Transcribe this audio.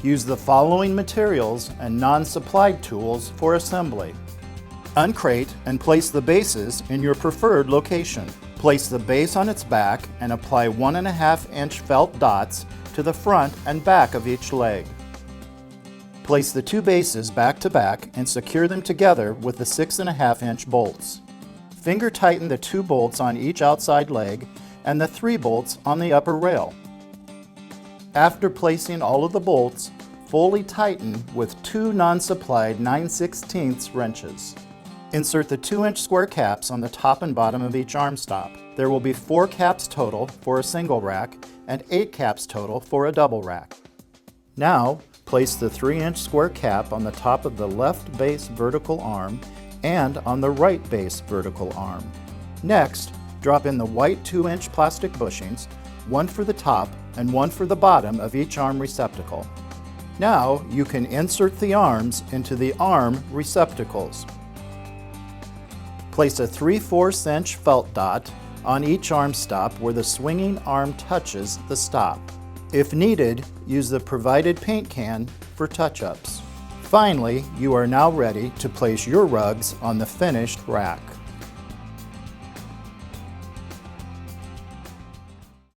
Use the following materials and non-supplied tools for assembly. Uncrate and place the bases in your preferred location. Place the base on its back and apply 1.5-inch felt dots to the front and back of each leg. Place the two bases back to back and secure them together with the 6.5-inch bolts. Finger tighten the 2 bolts on each outside leg and the 3 bolts on the upper rail. After placing all of the bolts, fully tighten with 2 non-supplied 9/16 wrenches. Insert the 2-inch square caps on the top and bottom of each arm stop. There will be 4 caps total for a single rack and 8 caps total for a double rack. Now, place the 3-inch square cap on the top of the left base vertical arm and on the right base vertical arm. Next, drop in the white 2-inch plastic bushings, one for the top and one for the bottom of each arm receptacle. Now you can insert the arms into the arm receptacles. Place a 3/4 inch felt dot on each arm stop where the swinging arm touches the stop. If needed, use the provided paint can for touch-ups. Finally, you are now ready to place your rugs on the finished rack.